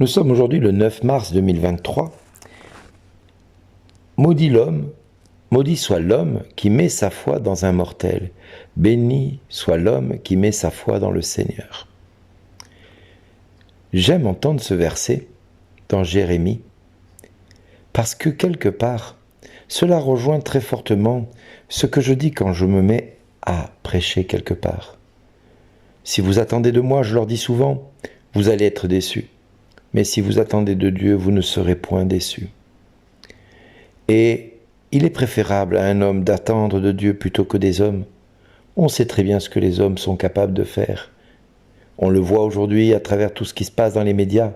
Nous sommes aujourd'hui le 9 mars 2023. Maudit soit l'homme qui met sa foi dans un mortel. Béni soit l'homme qui met sa foi dans le Seigneur. J'aime entendre ce verset dans Jérémie parce que quelque part, cela rejoint très fortement ce que je dis quand je me mets à prêcher quelque part. Si vous attendez de moi, je leur dis souvent, vous allez être déçus. Mais si vous attendez de Dieu, vous ne serez point déçus. Et il est préférable à un homme d'attendre de Dieu plutôt que des hommes. On sait très bien ce que les hommes sont capables de faire. On le voit aujourd'hui à travers tout ce qui se passe dans les médias.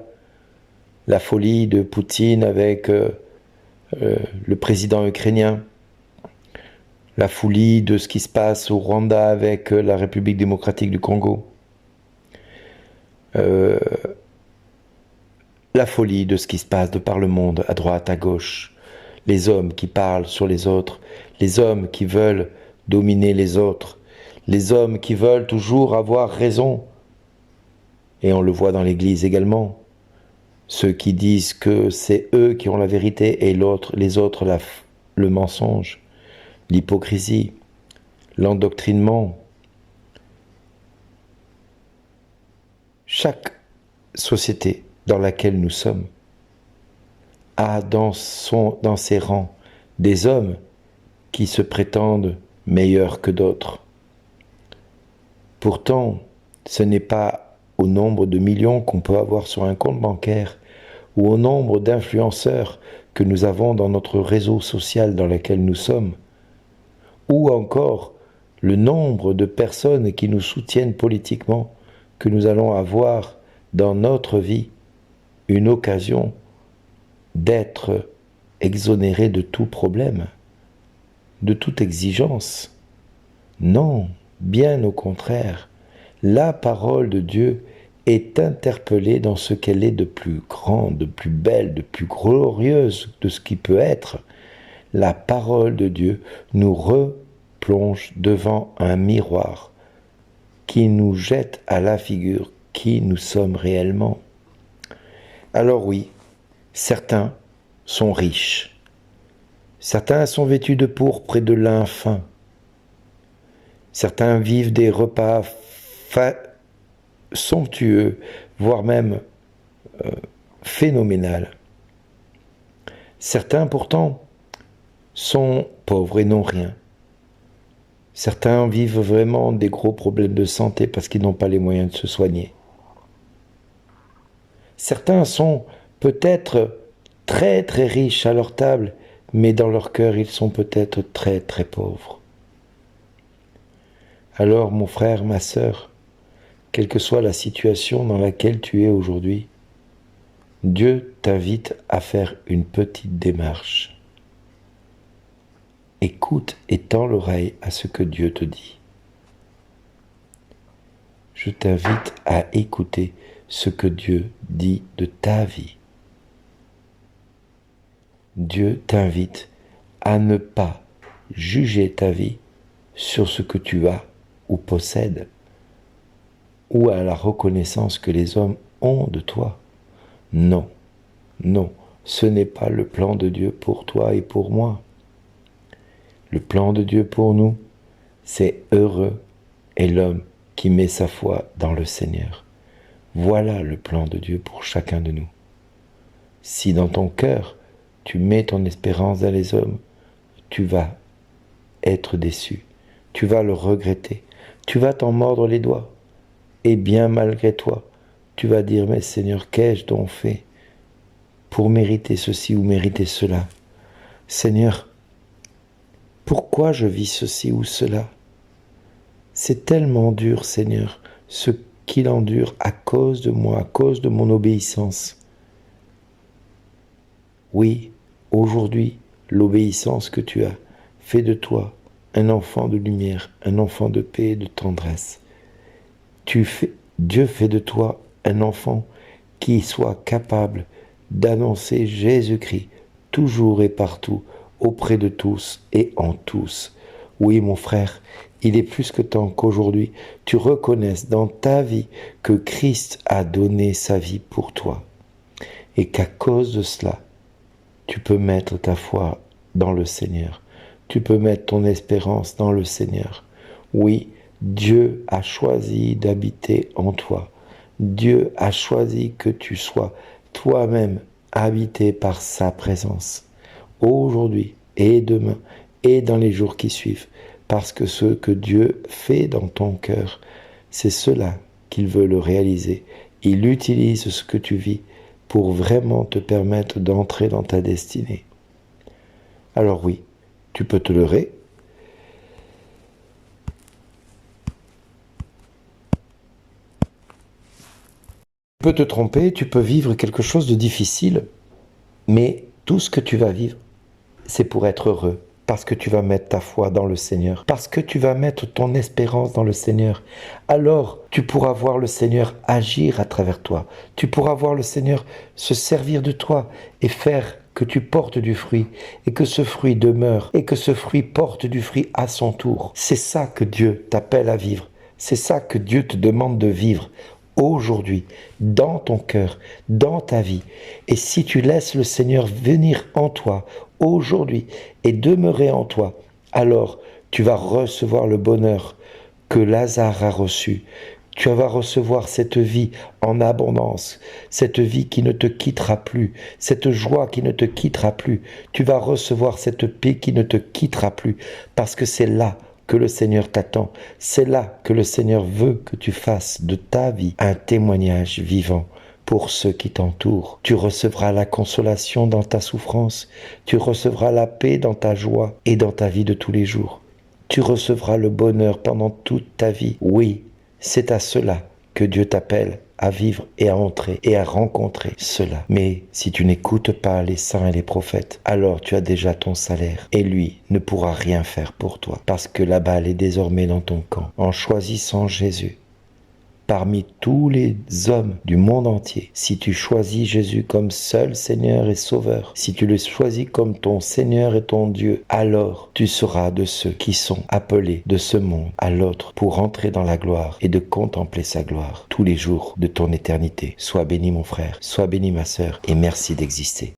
La folie de Poutine avec le président ukrainien. La folie de ce qui se passe au Rwanda avec la République démocratique du Congo. La folie de ce qui se passe de par le monde, à droite, à gauche. Les hommes qui parlent sur les autres, les hommes qui veulent dominer les autres, les hommes qui veulent toujours avoir raison. Et on le voit dans l'Église également. Ceux qui disent que c'est eux qui ont la vérité et les autres le mensonge, l'hypocrisie, l'endoctrinement. Chaque société dans laquelle nous sommes a dans ses rangs des hommes qui se prétendent meilleurs que d'autres. Pourtant, ce n'est pas au nombre de millions qu'on peut avoir sur un compte bancaire ou au nombre d'influenceurs que nous avons dans notre réseau social dans lequel nous sommes, ou encore le nombre de personnes qui nous soutiennent politiquement que nous allons avoir dans notre vie une occasion d'être exonéré de tout problème, de toute exigence. Non, bien au contraire, la parole de Dieu est interpellée dans ce qu'elle est de plus grand, de plus belle, de plus glorieuse de ce qui peut être. La parole de Dieu nous replonge devant un miroir qui nous jette à la figure qui nous sommes réellement. Alors oui, certains sont riches. Certains sont vêtus de pourpre et de lin fin. Certains vivent des repas somptueux, voire même phénoménal. Certains pourtant sont pauvres et n'ont rien. Certains vivent vraiment des gros problèmes de santé parce qu'ils n'ont pas les moyens de se soigner. Certains sont peut-être très très riches à leur table, mais dans leur cœur ils sont peut-être très très pauvres. Alors mon frère, ma sœur, quelle que soit la situation dans laquelle tu es aujourd'hui, Dieu t'invite à faire une petite démarche. Écoute et tends l'oreille à ce que Dieu te dit. Je t'invite à écouter ce que Dieu dit de ta vie. Dieu t'invite à ne pas juger ta vie sur ce que tu as ou possèdes, ou à la reconnaissance que les hommes ont de toi. Non, non, ce n'est pas le plan de Dieu pour toi et pour moi. Le plan de Dieu pour nous, c'est heureux est l'homme qui met sa foi dans le Seigneur. Voilà le plan de Dieu pour chacun de nous. Si dans ton cœur, tu mets ton espérance dans les hommes, tu vas être déçu, tu vas le regretter, tu vas t'en mordre les doigts. Et bien malgré toi, tu vas dire, mais Seigneur, qu'ai-je donc fait pour mériter ceci ou mériter cela? Seigneur, pourquoi je vis ceci ou cela? C'est tellement dur, Seigneur, ce qu'il endure à cause de moi, à cause de mon obéissance. Oui, aujourd'hui, l'obéissance que tu as fait de toi un enfant de lumière, un enfant de paix et de tendresse. Dieu fait de toi un enfant qui soit capable d'annoncer Jésus-Christ toujours et partout, auprès de tous et en tous. Oui, mon frère, il est plus que temps qu'aujourd'hui tu reconnaisses dans ta vie que Christ a donné sa vie pour toi. et qu'à cause de cela, tu peux mettre ta foi dans le Seigneur. Tu peux mettre ton espérance dans le Seigneur. Oui, Dieu a choisi d'habiter en toi. Dieu a choisi que tu sois toi-même habité par sa présence. Aujourd'hui et demain et dans les jours qui suivent. Parce que ce que Dieu fait dans ton cœur, c'est cela qu'il veut le réaliser. Il utilise ce que tu vis pour vraiment te permettre d'entrer dans ta destinée. Alors oui, tu peux te leurrer. Tu peux te tromper, tu peux vivre quelque chose de difficile, mais tout ce que tu vas vivre, c'est pour être heureux, parce que tu vas mettre ta foi dans le Seigneur, parce que tu vas mettre ton espérance dans le Seigneur. Alors, tu pourras voir le Seigneur agir à travers toi. Tu pourras voir le Seigneur se servir de toi et faire que tu portes du fruit et que ce fruit demeure et que ce fruit porte du fruit à son tour. C'est ça que Dieu t'appelle à vivre. C'est ça que Dieu te demande de vivre aujourd'hui, dans ton cœur, dans ta vie. Et si tu laisses le Seigneur venir en toi aujourd'hui et demeurer en toi, alors tu vas recevoir le bonheur que Lazare a reçu. Tu vas recevoir cette vie en abondance, cette vie qui ne te quittera plus, cette joie qui ne te quittera plus. Tu vas recevoir cette paix qui ne te quittera plus, parce que c'est là que le Seigneur t'attend. C'est là que le Seigneur veut que tu fasses de ta vie un témoignage vivant pour ceux qui t'entourent. Tu recevras la consolation dans ta souffrance, tu recevras la paix dans ta joie et dans ta vie de tous les jours. Tu recevras le bonheur pendant toute ta vie. Oui, c'est à cela que Dieu t'appelle à vivre et à entrer et à rencontrer cela. Mais si tu n'écoutes pas les saints et les prophètes, alors tu as déjà ton salaire et lui ne pourra rien faire pour toi parce que la balle est désormais dans ton camp. En choisissant Jésus, parmi tous les hommes du monde entier, si tu choisis Jésus comme seul Seigneur et Sauveur, si tu le choisis comme ton Seigneur et ton Dieu, alors tu seras de ceux qui sont appelés de ce monde à l'autre pour entrer dans la gloire et de contempler sa gloire tous les jours de ton éternité. Sois béni mon frère, sois béni ma sœur et merci d'exister.